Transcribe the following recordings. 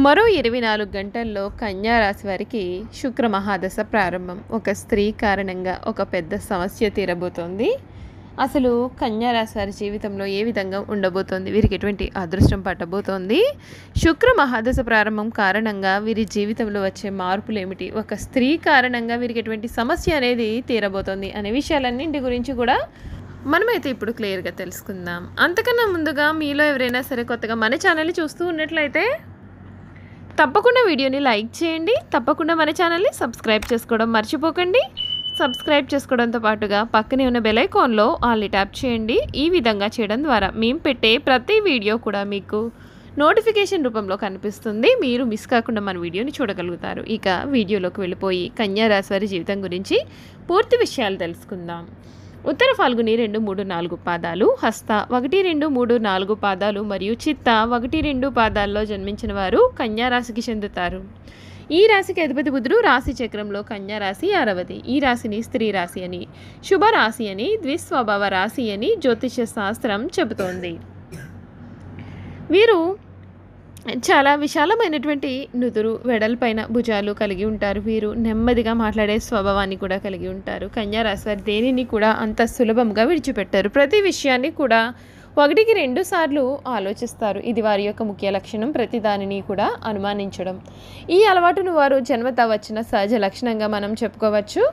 మరో 24 గంటల్లో కన్యా రాశి వారికి శుక్ర మహాదశ ప్రారంభం. ఒక స్త్రీ కారణంగా ఒక పెద్ద సమస్య తీరబోతోంది. అసలు కన్యా రాశి వారి జీవితంలో ఏ విధంగా ఉండబోతోంది, వీరికి ఎటువంటి అదృష్టం పట్టబోతోంది, శుక్ర మహాదశ ప్రారంభం కారణంగా వీరి జీవితంలో వచ్చే మార్పులు ఏమిటి, ఒక స్త్రీ కారణంగా వీరికి ఎటువంటి సమస్య అనేది తీరబోతోంది అనే విషయాలన్నింటి గురించి కూడా మనమైతే ఇప్పుడు క్లియర్గా తెలుసుకుందాం. అంతకన్నా ముందుగా మీలో ఎవరైనా సరే కొత్తగా మన ఛానల్ని చూస్తూ ఉన్నట్లయితే తప్పకుండా వీడియోని లైక్ చేయండి. తప్పకుండా మన ఛానల్ని సబ్స్క్రైబ్ చేసుకోవడం మర్చిపోకండి. సబ్స్క్రైబ్ చేసుకోవడంతో పాటుగా పక్కనే ఉన్న బెల్ ఐకాన్లో ఆల్ని ట్యాప్ చేయండి. ఈ విధంగా చేయడం ద్వారా మేము పెట్టే ప్రతి వీడియో కూడా మీకు నోటిఫికేషన్ రూపంలో కనిపిస్తుంది. మీరు మిస్ కాకుండా మన వీడియోని చూడగలుగుతారు. ఇక వీడియోలోకి వెళ్ళిపోయి కన్యా రాశి వారి జీవితం గురించి పూర్తి విషయాలు తెలుసుకుందాం. ఉత్తర ఫాల్గుని 2, 3, 4 పాదాలు, హస్త 1, 2, 3, 4 పాదాలు మరియు చిత్త 1, 2 పాదాల్లో జన్మించిన వారు కన్యా రాశికి చెందుతారు. ఈ రాశికి అధిపతి బుధుడు. రాశి చక్రంలో కన్యా రాశి 6వది. ఈ రాశిని స్త్రీ రాశి అని, శుభ రాశి అని, ద్విస్వభావ రాశి అని జ్యోతిష శాస్త్రం చెబుతోంది. వీరు చాలా విశాలమైనటువంటి నుదురు, వెడల్పైన భుజాలు కలిగి ఉంటారు. వీరు నెమ్మదిగా మాట్లాడే స్వభావాన్ని కూడా కలిగి ఉంటారు. కన్యా రాశి వారు దేనిని కూడా అంత సులభంగా విడిచిపెట్టారు. ప్రతి విషయాన్ని కూడా 1కి 2 సార్లు ఆలోచిస్తారు. ఇది వారి యొక్క ముఖ్య లక్షణం. ప్రతి దానిని కూడా అనుమానించడం, ఈ అలవాటును వారు జన్మత వచ్చిన సహజ లక్షణంగా మనం చెప్పుకోవచ్చు.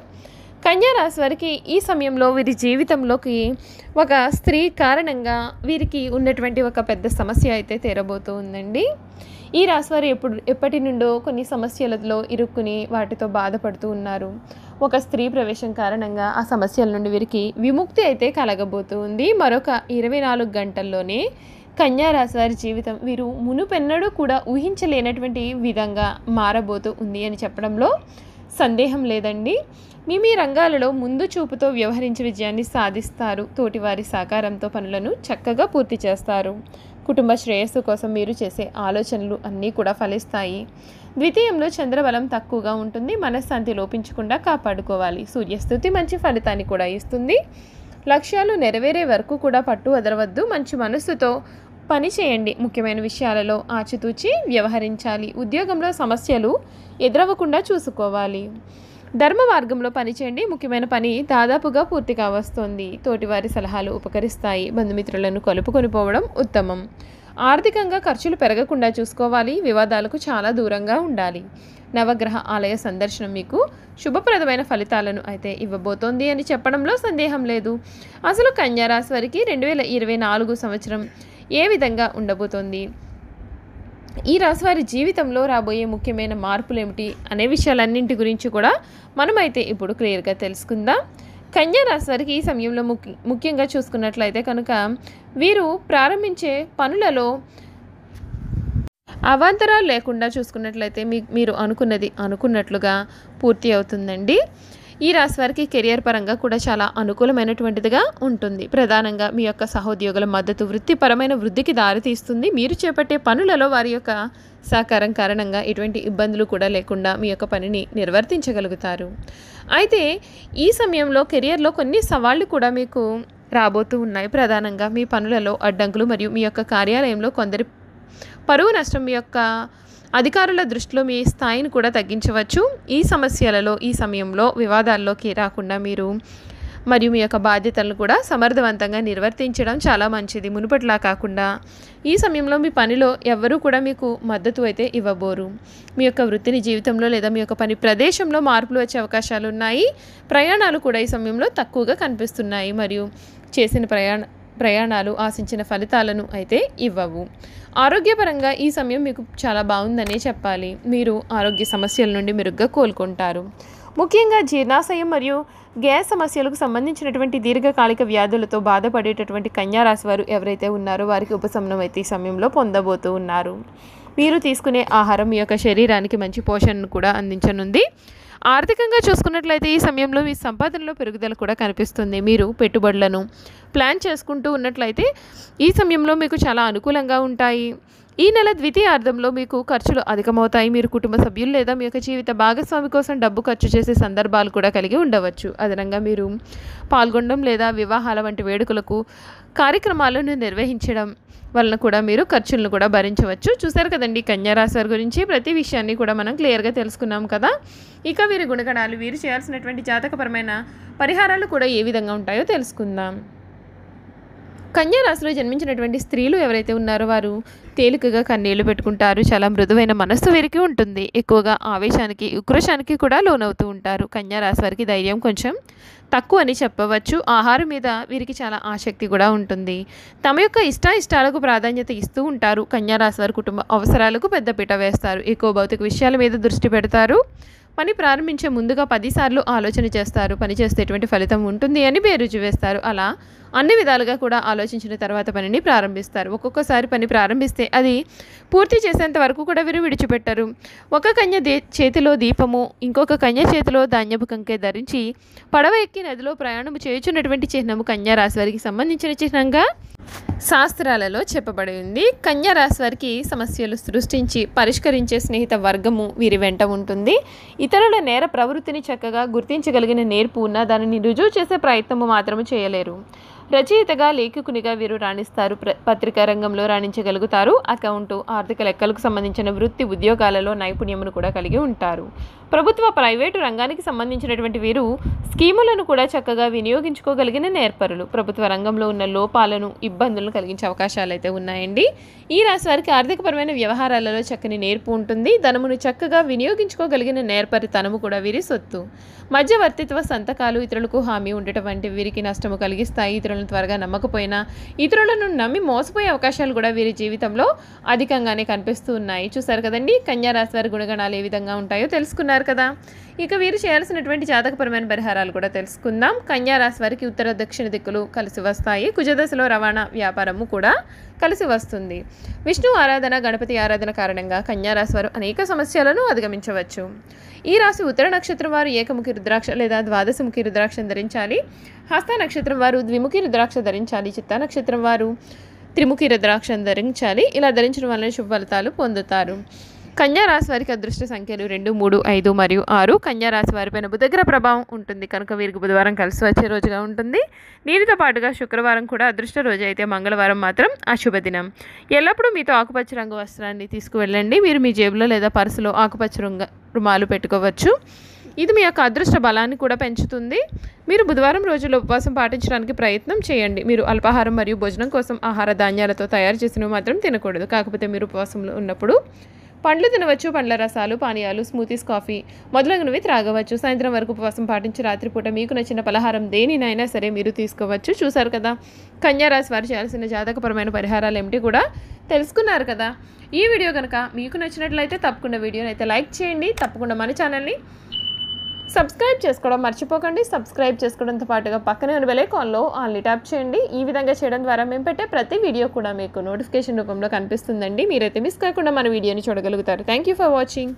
కన్యా రాశి వారికి ఈ సమయంలో వీరి జీవితంలోకి ఒక స్త్రీ కారణంగా వీరికి ఉన్నటువంటి ఒక పెద్ద సమస్య అయితే తీరబోతూ ఉందండి. ఈ రాశి వారు ఎప్పటి నుండో కొన్ని సమస్యలలో ఇరుక్కుని వాటితో బాధపడుతూ ఉన్నారు. ఒక స్త్రీ ప్రవేశం కారణంగా ఆ సమస్యల నుండి వీరికి విముక్తి అయితే కలగబోతూ ఉంది. మరొక 24 గంటల్లోనే కన్యా రాశి వారి జీవితం వీరు మునుపెన్నడూ కూడా ఊహించలేనటువంటి విధంగా మారబోతూ ఉంది అని చెప్పడంలో సందేహం లేదండి. మీ రంగాలలో ముందు చూపుతో వ్యవహరించి విజయాన్ని సాధిస్తారు. తోటివారి సహకారంతో పనులను చక్కగా పూర్తి చేస్తారు. కుటుంబ శ్రేయస్సు కోసం మీరు చేసే ఆలోచనలు అన్నీ కూడా ఫలిస్తాయి. ద్వితీయంలో చంద్రబలం తక్కువగా ఉంటుంది. మనశ్శాంతి లోపించకుండా కాపాడుకోవాలి. సూర్యస్థుతి మంచి ఫలితాన్ని కూడా ఇస్తుంది. లక్ష్యాలు నెరవేరే వరకు కూడా పట్టు వదలవద్దు. మంచి మనస్సుతో పని చేయండి. ముఖ్యమైన విషయాలలో ఆచితూచి వ్యవహరించాలి. ఉద్యోగంలో సమస్యలు ఎదురవ్వకుండా చూసుకోవాలి. ధర్మ మార్గంలో పనిచేయండి. ముఖ్యమైన పని దాదాపుగా పూర్తిగా వస్తుంది. తోటివారి సలహాలు ఉపకరిస్తాయి. బంధుమిత్రులను కలుపుకొని పోవడం ఉత్తమం. ఆర్థికంగా ఖర్చులు పెరగకుండా చూసుకోవాలి. వివాదాలకు చాలా దూరంగా ఉండాలి. నవగ్రహ ఆలయ సందర్శనం మీకు శుభప్రదమైన ఫలితాలను అయితే ఇవ్వబోతోంది అని చెప్పడంలో సందేహం లేదు. అసలు కన్యా రాశి వారికి 2024 సంవత్సరం ఏ విధంగా ఉండబోతోంది, ఈ రాశి వారి జీవితంలో రాబోయే ముఖ్యమైన మార్పులు ఏమిటి అనే విషయాలన్నింటి గురించి కూడా మనమైతే ఇప్పుడు క్లియర్గా తెలుసుకుందాం. కన్యా రాశి వారికి ఈ సమయంలో ముఖ్యంగా చూసుకున్నట్లయితే కనుక వీరు ప్రారంభించే పనులలో అవాంతరాలు లేకుండా చూసుకున్నట్లయితే మీరు అనుకున్నట్లుగా పూర్తి అవుతుందండి. ఈ రాశి వారికి కెరియర్ పరంగా కూడా చాలా అనుకూలమైనటువంటిదిగా ఉంటుంది. ప్రధానంగా మీ యొక్క సహోద్యోగుల మద్దతు వృత్తిపరమైన వృద్ధికి దారితీస్తుంది. మీరు చేపట్టే పనులలో వారి యొక్క సహకారం కారణంగా ఎటువంటి ఇబ్బందులు కూడా లేకుండా మీ యొక్క పనిని నిర్వర్తించగలుగుతారు. అయితే ఈ సమయంలో కెరియర్లో కొన్ని సవాళ్లు కూడా మీకు రాబోతూ ఉన్నాయి. ప్రధానంగా మీ పనులలో అడ్డంకులు మరియు మీ యొక్క కార్యాలయంలో కొందరి పరువు నష్టం మీ యొక్క అధికారుల దృష్టిలో మీ స్థాయిని కూడా తగ్గించవచ్చు. ఈ సమస్యలలో ఈ సమయంలో వివాదాల్లోకి రాకుండా మీరు మరియు మీ యొక్క బాధ్యతలను కూడా సమర్థవంతంగా నిర్వర్తించడం చాలా మంచిది. మునుపటిలా కాకుండా ఈ సమయంలో మీ పనిలో ఎవ్వరూ కూడా మీకు మద్దతు అయితే ఇవ్వబోరు. మీ యొక్క వృత్తిని జీవితంలో లేదా మీ యొక్క పని ప్రదేశంలో మార్పులు వచ్చే అవకాశాలు ఉన్నాయి. ప్రయాణాలు కూడా ఈ సమయంలో తక్కువగా కనిపిస్తున్నాయి మరియు చేసిన ప్రయాణాలు ఆశించిన ఫలితాలను అయితే ఇవ్వవు. ఆరోగ్యపరంగా ఈ సమయం మీకు చాలా బాగుందనే చెప్పాలి. మీరు ఆరోగ్య సమస్యల నుండి మెరుగ్గా కోలుకుంటారు. ముఖ్యంగా జీర్ణాశయం మరియు గ్యాస్ సమస్యలకు సంబంధించినటువంటి దీర్ఘకాలిక వ్యాధులతో బాధపడేటటువంటి కన్యా రాశి వారు ఎవరైతే ఉన్నారో వారికి ఉపశమనం అయితే ఈ సమయంలో పొందబోతూ ఉన్నారు. మీరు తీసుకునే ఆహారం మీ యొక్క శరీరానికి మంచి పోషణను కూడా అందించనుంది. ఆర్థికంగా చూసుకున్నట్లయితే ఈ సమయంలో మీ సంపాదనలో పెరుగుదల కూడా కనిపిస్తుంది. మీరు పెట్టుబడులను ప్లాన్ చేసుకుంటూ ఉన్నట్లయితే ఈ సమయంలో మీకు చాలా అనుకూలంగా ఉంటాయి. ఈ నెల ద్వితీయార్థంలో మీకు ఖర్చులు అధికమవుతాయి. మీరు కుటుంబ సభ్యులు లేదా మీ యొక్క జీవిత భాగస్వామి కోసం డబ్బు ఖర్చు చేసే సందర్భాలు కూడా కలిగి ఉండవచ్చు. అదనంగా మీరు పాల్గొనడం లేదా వివాహాల వంటి వేడుకలకు కార్యక్రమాలను నిర్వహించడం వలన కూడా మీరు ఖర్చులను కూడా భరించవచ్చు. చూసారు కదండి కన్యా రాశి వారి గురించి ప్రతి విషయాన్ని కూడా మనం క్లియర్గా తెలుసుకున్నాం కదా. ఇక వీరి గుణగణాలు, వీరు చేయాల్సినటువంటి జాతకపరమైన పరిహారాలు కూడా ఏ విధంగా ఉంటాయో తెలుసుకుందాం. కన్యా రాశిలో జన్మించినటువంటి స్త్రీలు ఎవరైతే ఉన్నారో వారు తేలికగా కన్నీళ్లు పెట్టుకుంటారు. చాలా మృదువైన మనస్సు వీరికి ఉంటుంది. ఎక్కువగా ఆవేశానికి, ఉక్రోషానికి కూడా లోనవుతూ ఉంటారు. కన్యా రాశి వారికి ధైర్యం కొంచెం తక్కువ అని చెప్పవచ్చు. ఆహారం మీద వీరికి చాలా ఆసక్తి కూడా ఉంటుంది. తమ యొక్క ఇష్టాలకు ప్రాధాన్యత ఇస్తూ ఉంటారు. కన్యా రాశి వారి కుటుంబ అవసరాలకు పెద్దపీట వేస్తారు. ఎక్కువ భౌతిక విషయాల మీద దృష్టి పెడతారు. పని ప్రారంభించే ముందుగా 10 సార్లు ఆలోచన చేస్తారు. పని చేస్తే ఎటువంటి ఫలితం ఉంటుంది అని బేరుజు వేస్తారు. అలా అన్ని విధాలుగా కూడా ఆలోచించిన తర్వాత పనిని ప్రారంభిస్తారు. ఒక్కొక్కసారి పని ప్రారంభిస్తే అది పూర్తి చేసేంత వరకు కూడా వీరు విడిచిపెట్టరు. ఒక కన్య చేతిలో దీపము, ఇంకొక కన్య చేతిలో ధాన్యపు కంకె ధరించి పడవ ఎక్కి నదిలో ప్రయాణం చేయుచున్నటువంటి చిహ్నము కన్యా రాశి వారికి సంబంధించిన చిహ్నంగా శాస్త్రాలలో చెప్పబడి ఉంది. కన్యా రాశి వారికి సమస్యలు సృష్టించి పరిష్కరించే స్నేహిత వర్గము వీరి వెంట ఉంటుంది. ఇతరుల నేర ప్రవృత్తిని చక్కగా గుర్తించగలిగిన నేర్పు ఉన్న దానిని రుజువు చేసే ప్రయత్నము మాత్రము చేయలేరు. రచయితగా, లేఖకునిగా వీరు రాణిస్తారు. పత్రికా రంగంలో రాణించగలుగుతారు. అకౌంటు, ఆర్థిక లెక్కలకు సంబంధించిన వృత్తి ఉద్యోగాలలో నైపుణ్యమును కూడా కలిగి ఉంటారు. ప్రభుత్వ, ప్రైవేటు రంగానికి సంబంధించినటువంటి వీరు స్కీములను కూడా చక్కగా వినియోగించుకోగలిగిన నేర్పరులు. ప్రభుత్వ రంగంలో ఉన్న లోపాలను, ఇబ్బందులను కలిగించే అవకాశాలు అయితే ఉన్నాయండి. ఈ రాశి వారికి ఆర్థికపరమైన వ్యవహారాలలో చక్కని నేర్పు ఉంటుంది. ధనమును చక్కగా వినియోగించుకోగలిగిన నేర్పరితనము కూడా వీరి సొత్తు. మధ్యవర్తిత్వ సంతకాలు, ఇతరులకు హామీ ఉండటం వంటి వీరికి నష్టము కలిగిస్తాయి. ఇతరులను త్వరగా నమ్మకపోయినా ఇతరులను నమ్మి మోసపోయే అవకాశాలు కూడా వీరి జీవితంలో అధికంగానే కనిపిస్తూ ఉన్నాయి. చూసారు కదండి కన్యా రాశి వారి గుణగణాలు ఏ విధంగా ఉంటాయో తెలుసుకున్నారు కదా. ఇక వీరు చేయాల్సినటువంటి జాతకపరమైన పరిహారాలు కూడా తెలుసుకుందాం. కన్యా రాశి వారికి ఉత్తర, దక్షిణ దిక్కులు కలిసి వస్తాయి. కుజదశలో రవాణా, వ్యాపారము కూడా కలిసి వస్తుంది. విష్ణు ఆరాధన, గణపతి ఆరాధన కారణంగా కన్యా రాశి వారు అనేక సమస్యలను అధిగమించవచ్చు. ఈ రాశి ఉత్తర నక్షత్రం వారు ఏకముఖి రుద్రాక్ష లేదా ద్వాదశముఖి రుద్రాక్షను ధరించాలి. హస్త నక్షత్రం వారు ద్విముఖి రుద్రాక్ష ధరించాలి. చిత్తా నక్షత్రం వారు త్రిముఖి రుద్రాక్షను ధరించాలి. ఇలా ధరించడం వలన శుభ ఫలితాలు పొందుతారు. కన్యా రాశి వారికి అదృష్ట సంఖ్యలు 2, 3, 5 మరియు 6. కన్యా రాశి వారిపైన బుధగ్రహ ప్రభావం ఉంటుంది కనుక వీరికి బుధవారం కలిసి వచ్చే రోజుగా ఉంటుంది. దీనితో పాటుగా శుక్రవారం కూడా అదృష్ట రోజు అయితే మంగళవారం మాత్రం అశుభ దినం. ఎల్లప్పుడూ మీతో ఆకుపచ్చ రంగు వస్త్రాన్ని తీసుకువెళ్ళండి. మీరు మీ జేబులో లేదా పర్సులో ఆకుపచ్చ రుమాలు పెట్టుకోవచ్చు. ఇది మీ యొక్క అదృష్ట బలాన్ని కూడా పెంచుతుంది. మీరు బుధవారం రోజుల్లో ఉపవాసం పాటించడానికి ప్రయత్నం చేయండి. మీరు అల్పాహారం మరియు భోజనం కోసం ఆహార ధాన్యాలతో తయారు చేసినవి మాత్రం తినకూడదు. కాకపోతే మీరు ఉపవాసంలో ఉన్నప్పుడు పండ్లు తినవచ్చు. పండ్ల రసాలు, పానీయాలు, స్మూతీస్, కాఫీ మొదలగునవి త్రాగవచ్చు. సాయంత్రం వరకు ఉపవాసం పాటించి రాత్రిపూట మీకు నచ్చిన పలహారం దేనినైనా సరే మీరు తీసుకోవచ్చు. చూసారు కదా కన్యా రాశి వారు చేయాల్సిన జాతకపరమైన పరిహారాలు ఏమిటి కూడా తెలుసుకున్నారు కదా. ఈ వీడియో కనుక మీకు నచ్చినట్లయితే తప్పకుండా వీడియోని అయితే లైక్ చేయండి. తప్పకుండా మన ఛానల్ని సబ్స్క్రైబ్ చేసుకోవడం మర్చిపోకండి. సబ్స్క్రైబ్ చేసుకోవడంతో పాటుగా పక్కనే ఉన్న బెల్ ఐకాన్లో ఆల్ని ట్యాప్ చేయండి. ఈ విధంగా చేయడం ద్వారా మేము పెట్టే ప్రతి వీడియో కూడా మీకు నోటిఫికేషన్ రూపంలో కనిపిస్తుందండి. మీరైతే మిస్ కాకుండా మన వీడియోని చూడగలుగుతారు. Thank you for watching.